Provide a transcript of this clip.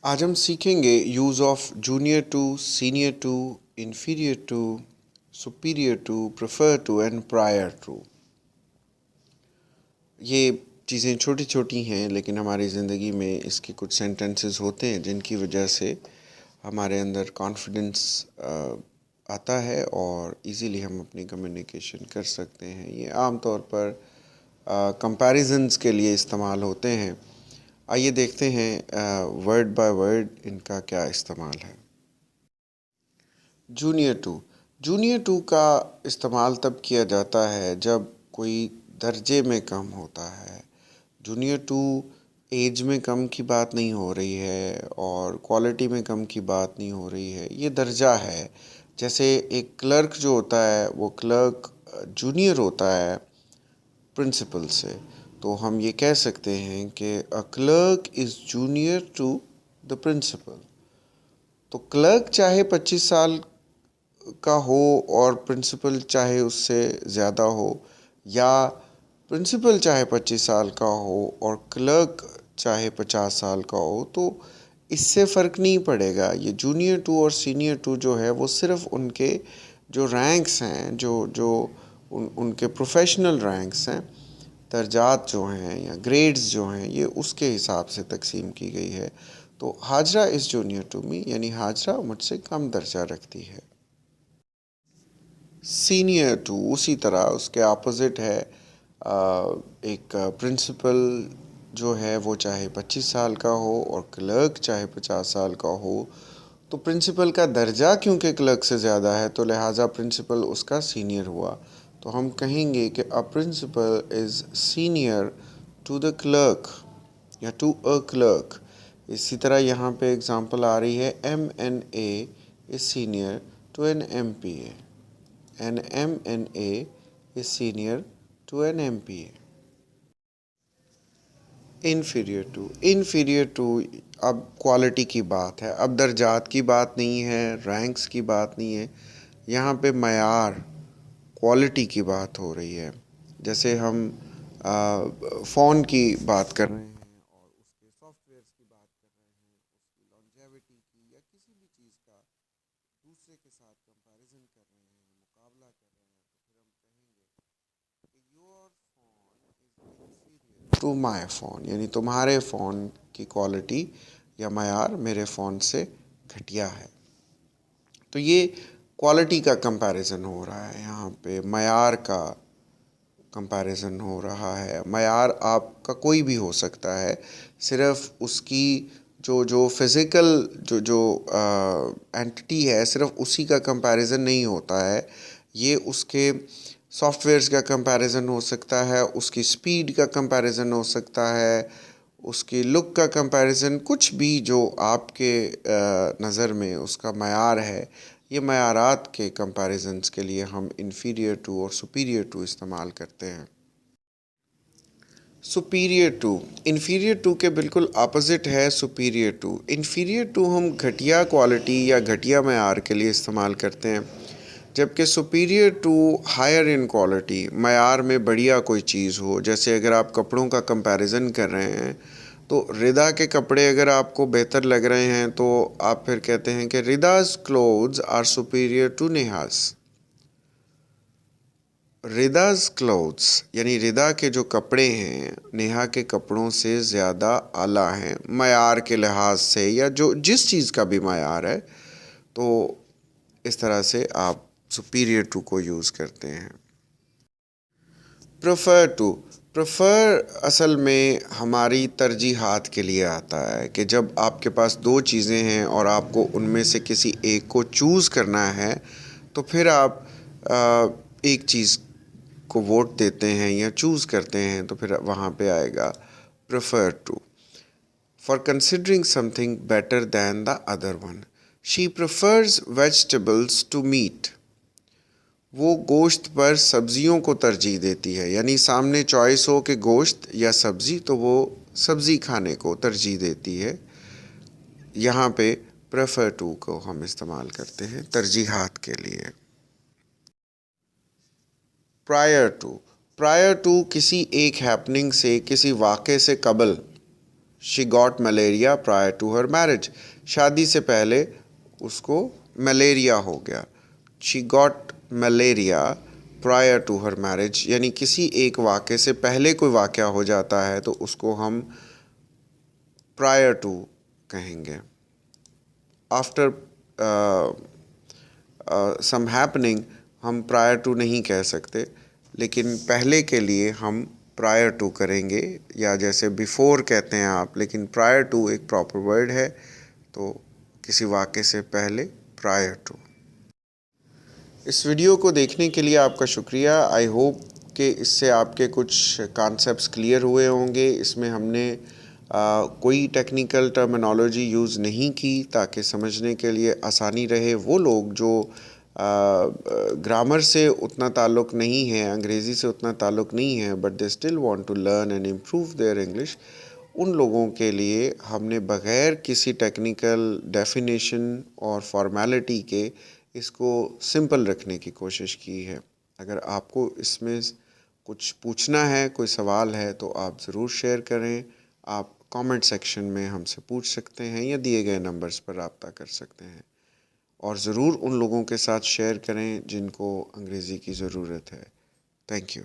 आज हम सीखेंगे use of junior to, senior to, inferior to, superior to, prefer to and prior to. ये चीज़ें छोटी छोटी हैं, लेकिन हमारी ज़िंदगी में इसके कुछ सेंटेंसेस होते हैं जिनकी वजह से हमारे अंदर कॉन्फिडेंस आता है और इजीली हम अपनी कम्युनिकेशन कर सकते हैं। ये आम तौर पर कंपैरिजन्स के लिए इस्तेमाल होते हैं। आइए देखते हैं वर्ड बाय वर्ड इनका क्या इस्तेमाल है। जूनियर टू का इस्तेमाल तब किया जाता है जब कोई दर्जे में कम होता है। जूनियर टू एज में कम की बात नहीं हो रही है और क्वालिटी में कम की बात नहीं हो रही है, ये दर्जा है। जैसे एक क्लर्क जो होता है वो क्लर्क जूनियर होता है प्रिंसिपल से, तो हम ये कह सकते हैं कि a clerk is junior to the principal. तो क्लर्क चाहे 25 साल का हो और प्रिंसिपल चाहे उससे ज़्यादा हो, या प्रिंसिपल चाहे 25 साल का हो और क्लर्क चाहे 50 साल का हो, तो इससे फ़र्क नहीं पड़ेगा। ये जूनियर टू और सीनियर टू जो है वो सिर्फ़ उनके जो रैंक्स हैं, जो उनके प्रोफेशनल रैंक्स हैं, दर्जात जो हैं या ग्रेड्स जो हैं, ये उसके हिसाब से तकसीम की गई है। तो Hajra is junior to me, यानी हाजरा मुझसे कम दर्जा रखती है। सीनियर टू उसी तरह उसके अपोजिट है। एक प्रिंसिपल जो है वो चाहे 25 साल का हो और क्लर्क चाहे 50 साल का हो, तो प्रिंसिपल का दर्जा क्योंकि क्लर्क से ज़्यादा है तो लिहाजा प्रिंसिपल उसका सीनियर हुआ। तो हम कहेंगे कि a principal is senior to the clerk या टू अ क्लर्क। इसी तरह यहाँ पे एग्जांपल आ रही है, MNA is senior to an MPA। An MNA is senior to an MPA. Inferior to अब क्वालिटी की बात है, अब दर्जात की बात नहीं है, रैंक्स की बात नहीं है, यहाँ पे मयार क्वालिटी की बात हो रही है। जैसे हम फ़ोन की बात कर रहे हैं और उसके सॉफ्टवेयर्स की बात कर रहे हैं, उसकी लॉन्जेविटी की, या किसी भी चीज़ का दूसरे के साथ कंपैरिजन कर रहे हैं, मुकाबला कर रहे हैं, तो फिर हम कहेंगे कि your phone is inferior to my phone, यानी तुम्हारे फ़ोन की क्वालिटी या मयार मेरे फ़ोन से घटिया है। तो ये क्वालिटी का कंपैरिजन हो रहा है, यहाँ पे मयार का कंपैरिजन हो रहा है। मयार आपका कोई भी हो सकता है, सिर्फ उसकी जो फिज़िकल जो एंटिटी है, सिर्फ उसी का कंपैरिजन नहीं होता है। ये उसके सॉफ्टवेयर्स का कंपैरिजन हो सकता है, उसकी स्पीड का कंपैरिजन हो सकता है, उसकी लुक का कंपैरिजन, कुछ भी जो आपके नज़र में उसका मयार है। ये मयारात के कंपैरिजन्स के लिए हम इन्फीरियर टू और सुपीरियर टू इस्तेमाल करते हैं। सुपीरियर टू इन्फीरियर टू के बिल्कुल अपोजिट है सुपीरियर टू। इन्फीरियर टू हम घटिया क्वालिटी या घटिया मयार के लिए इस्तेमाल करते हैं, जबकि superior to higher in quality, मयार में बढ़िया कोई चीज़ हो। जैसे अगर आप कपड़ों का कंपैरिजन कर रहे हैं, तो रिदा के कपड़े अगर आपको बेहतर लग रहे हैं तो आप फिर कहते हैं कि Rida's clothes are superior to Neha's. Rida's clothes यानी रिदा के जो कपड़े हैं नेहा के कपड़ों से ज़्यादा आला हैं मयार के लिहाज से, या जो जिस चीज़ का भी मयार है। तो इस तरह से आप सुपीरियर टू को यूज़ करते हैं। प्रेफर असल में हमारी तरजीहात के लिए आता है कि जब आपके पास दो चीज़ें हैं और आपको उनमें से किसी एक को चूज़ करना है, तो फिर आप एक चीज़ को वोट देते हैं या चूज़ करते हैं, तो फिर वहाँ पे आएगा prefer to. For considering something better than the other one, she prefers vegetables to meat. वो गोश्त पर सब्जियों को तरजीह देती है, यानी सामने चॉइस हो कि गोश्त या सब्ज़ी, तो वो सब्ज़ी खाने को तरजीह देती है। यहाँ पे प्रेफर टू को हम इस्तेमाल करते हैं तरजीहात के लिए। प्रायर टू किसी एक हैपनिंग से, किसी वाक़े से कबल She got malaria prior to her marriage. شادی سے پہلے اس کو ملیریا ہو گیا. She got malaria prior to her marriage. یعنی کسی ایک واقعے سے پہلے کوئی واقعہ ہو جاتا ہے تو اس کو ہم prior to کہیں گے. After some happening ہم prior to نہیں کہہ سکتے, لیکن پہلے کے لیے ہم prior to کریں گے, یا جیسے before کہتے ہیں آپ, لیکن prior to ایک proper word ہے, تو کسی واقعے سے پہلے prior to. اس ویڈیو کو دیکھنے کے لیے آپ کا شکریہ. آئی ہوپ کہ اس سے آپ کے کچھ کانسیپٹس کلیئر ہوئے ہوں گے. اس میں ہم نے کوئی ٹیکنیکل ٹرمینالوجی یوز نہیں کی تاکہ سمجھنے کے لیے آسانی رہے. وہ لوگ جو گرامر سے اتنا تعلق نہیں ہے, انگریزی سے اتنا تعلق نہیں ہے, but they still want to learn and improve their English, ان لوگوں کے لیے ہم نے بغیر کسی ٹیکنیکل ڈیفینیشن اور فارمیلٹی کے اس کو سمپل رکھنے کی کوشش کی ہے. اگر آپ کو اس میں کچھ پوچھنا ہے, کوئی سوال ہے, تو آپ ضرور شیئر کریں. آپ کامنٹ سیکشن میں ہم سے پوچھ سکتے ہیں یا دیے گئے نمبرز پر رابطہ کر سکتے ہیں. اور ضرور ان لوگوں کے ساتھ شیئر کریں جن کو انگریزی کی ضرورت ہے. Thank you.